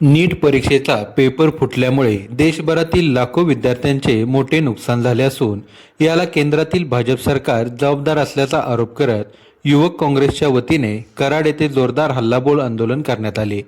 नीट परीक्षेचा पेपर फुटल्यामुळे देशभरातील लाखो विद्यार्थ्यांचे मोठे नुकसान झाले असून याला केंद्रातील भाजप सरकार जबाबदार असल्याचा आरोप करत युवक काँग्रेसच्या वतीने कराड येथे जोरदार हल्लाबोल आंदोलन करण्यात आले।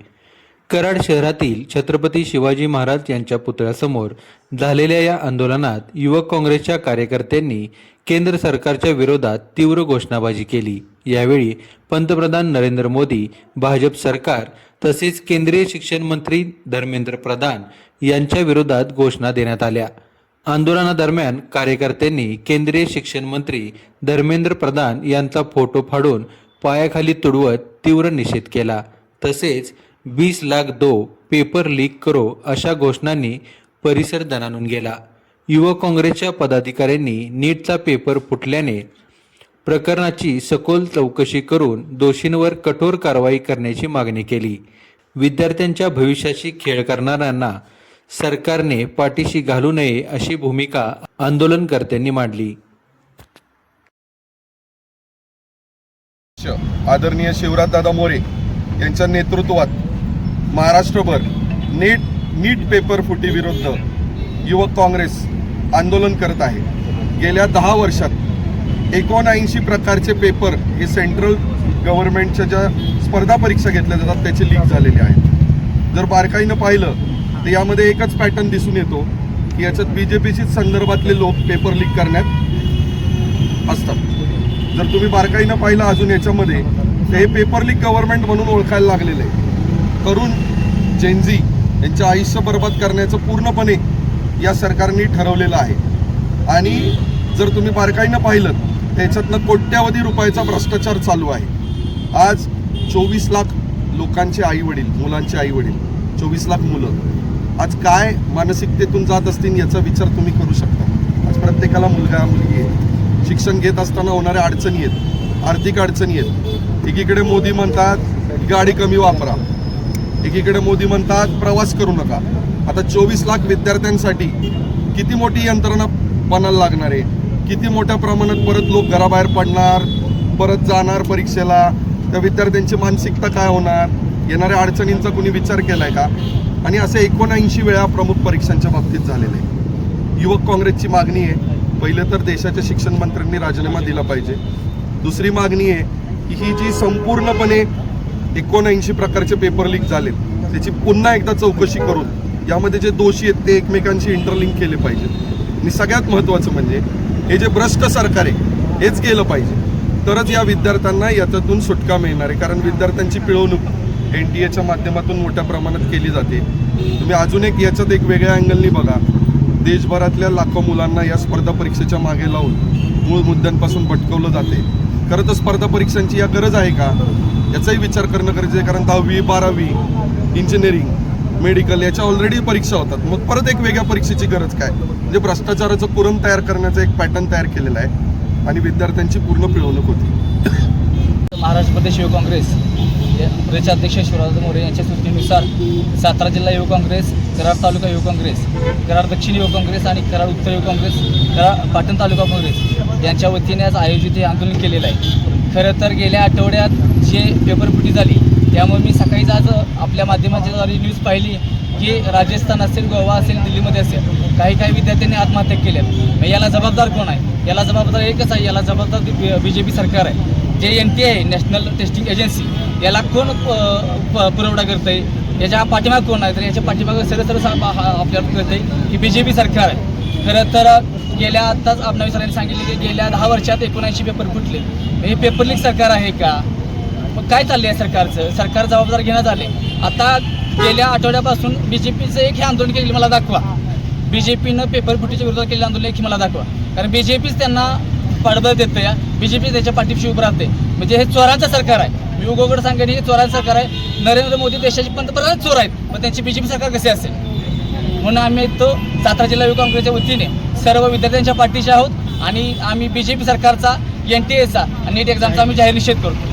कराड शहरातील छत्रपती शिवाजी महाराज यांच्या पुतळ्यासमोर झालेल्या या आंदोलनात युवक काँग्रेसच्या कार्यकर्त्यांनी केंद्र सरकारच्या विरोधात तीव्र घोषणाबाजी केली। यावेळी पंतप्रधान नरेंद्र मोदी, भाजप सरकार तसेच केंद्रीय शिक्षण मंत्री धर्मेंद्र प्रधान यांच्या विरोधात घोषणा देण्यात आल्या। आंदोलनादरम्यान कार्यकर्त्यांनी केंद्रीय शिक्षण मंत्री धर्मेंद्र प्रधान यांचा फोटो फाडून पायाखाली तुडवत तीव्र निषेध केला। तसेच 20 लाख दो, पेपर लीक करो अशा घोषणांनी परिसर दणाणून गेला। युवक काँग्रेसच्या पदाधिकाऱ्यांनी नीटचा पेपर फुटल्याने प्रकरणाची सखोल चौकशी करून दोषींवर कठोर कारवाई करण्याची मागणी केली। विद्यार्थ्यांच्या भविष्याशी खेळ करणाऱ्यांना सरकारने पाठीशी घालू नये अशी भूमिका आंदोलनकर्त्यांनी मांडली। आदरणीय शिवराजदादा मोरे यांच्या नेतृत्वात महाराष्ट्रभर नीट पेपर फुटी विरुद्ध युवक काँग्रेस आंदोलन करत आहे। गेल्या 10 वर्षात 79 प्रकारचे पेपर हे सेंट्रल गव्हर्नमेंटच्या ज्या स्पर्धा परीक्षा घेतल्या जातात त्याचे लीक झालेले आहेत। जर बारकाईनं पाहिलं तर यामध्ये एकच पॅटर्न दिसून येतो की याच्यात बीजेपीची संदर्भातले लोक पेपर लीक करण्यात असतात। जर तुम्ही बारकाईनं पाहिलं अजून याच्यामध्ये हे पेपर लीक गव्हर्नमेंट म्हणून ओळखायला लागलेलं आहे। तरुण जेनझी यांचं आयुष्य बर्बाद करण्याचं पूर्णपणे या सरकारने ठरवलेलं आहे। आणि जर तुम्ही बारकाईनं पाहिलं त्याच्यातनं कोट्यावधी रुपयाचा भ्रष्टाचार चालू आहे। आज 24 लाख लोकांचे आईवडील, मुलांचे आईवडील, 24 लाख मुलं आज काय मानसिकतेतून जात असतील याचा विचार तुम्ही करू शकता। आज प्रत्येकाला मुलगा मुलगी आहे, शिक्षण घेत असताना होणाऱ्या अडचणी आहेत, आर्थिक अडचणी आहेत। एकीकडे मोदी म्हणतात गाडी कमी वापरा, एकीकडे मोदी म्हणतात प्रवास करू नका। आता 24 लाख विद्यार्थ्यांसाठी किती मोठी यंत्रणा बनायला लागणार आहे, किती मोठ्या प्रमाणात परत लोक घराबाहेर पडणार, परत जाणार परीक्षेला, त्या विद्यार्थ्यांची मानसिकता काय होणार, येणाऱ्या अडचणींचा कुणी विचार केलाय का? आणि असे 79 वेळा प्रमुख परीक्षांच्या बाबतीत झालेले आहे। युवक काँग्रेसची मागणी आहे, पहिलं तर देशाच्या शिक्षण मंत्र्यांनी राजीनामा दिला पाहिजे। दुसरी मागणी आहे की ही जी संपूर्णपणे 79 प्रकारचे पेपर लीक झालेत त्याची पुन्हा एकदा चौकशी करून यामध्ये जे दोषी आहेत ते एकमेकांशी इंटरलिंक केले पाहिजेत। आणि सगळ्यात महत्त्वाचं म्हणजे हे जे भ्रष्ट सरकार आहे हेच केलं पाहिजे, तरच या विद्यार्थ्यांना याच्यातून सुटका मिळणार आहे। कारण विद्यार्थ्यांची पिळवणूक NTA माध्यमातून मोठ्या प्रमाणात केली जाते। तुम्ही अजून एक याच्यात एक वेगळ्या अँगलनी बघा, देशभरातल्या लाखो मुलांना या स्पर्धा परीक्षेच्या मागे लावून मूळ मुद्द्यांपासून भटकवलं जाते। खरं तर स्पर्धा परीक्षांची या गरज आहे का याचाही विचार करणं गरजेचं आहे। कारण 10वी 12वी इंजिनिअरिंग मेडिकल याच्या ऑलरेडी परीक्षा होतात, मग परत एक वेगळ्या परीक्षेची गरज काय? म्हणजे भ्रष्टाचाराचं पुरम तयार करण्याचा एक पॅटर्न तयार केलेला आहे आणि विद्यार्थ्यांची पूर्ण पिळवणूक होती। महाराष्ट्र प्रदेश युवक काँग्रेस प्रदेश अध्यक्ष शिवराज मोरे यांच्या सूचनेनुसार सातारा जिल्हा युवक काँग्रेस, कराड तालुका युवक काँग्रेस, कराड दक्षिण युवक काँग्रेस आणि कराड उत्तर युवक काँग्रेस, कराड पाटण तालुका काँग्रेस यांच्या वतीने आज आयोजित हे आंदोलन केलेलं आहे। खरं तर गेल्या आठवड्यात जे पेपरफुटी झाली त्यामुळे मी सकाळीच आज आपल्या माध्यमाच्याद्वारे न्यूज पाहिली की राजस्थान असेल, गोवा असेल, दिल्लीमध्ये असेल काही विद्यार्थ्यांनी आत्महत्या केल्या। मग याला जबाबदार कोण आहे? याला जबाबदार एकच आहे, याला जबाबदार BJP सरकार आहे। जे NTA आहे, नॅशनल टेस्टिंग एजन्सी, याला कोण पुरवठा करत आहे? याच्या पाठीमाग कोण आहे? तर याच्या पाठीमाग सरळ आपल्याला कळत आहे की BJP सरकार आहे। खरं तर गेल्या आत्ताच आबनवी सरांनी सांगितले की गेल्या 10 वर्षात 79 पेपर फुटले। हे पेपर लीक सरकार आहे का? मग काय चालले आहे सरकारचं? सरकार जबाबदार घेण्यात आले। आता गेल्या आठवड्यापासून BJPचं एक हे आंदोलन केले मला दाखवा, BJPनं पेपर फुटीच्या विरोधात केलेलं आंदोलन एक मला दाखवा। कारण BJPच त्यांना पाठबळ देतं, या BJP त्याच्या पाठीशी उभं राहते। म्हणजे हे चोरांचं सरकार आहे। मी उघड सांगेन हे चोरांचं सरकार आहे। नरेंद्र मोदी देशाचे पंतप्रधान चोर आहेत, मग त्यांची BJP सरकार कसे असेल? म्हणून आम्ही तो सातारा जिल्हा युवक काँग्रेसच्या वतीने सर्व विद्यार्थ्यांच्या पाठीशी आहोत आणि आम्ही BJP सरकारचा, NTA चा आणि नीट एक्झामचा आम्ही जाहीर निषेध करतो।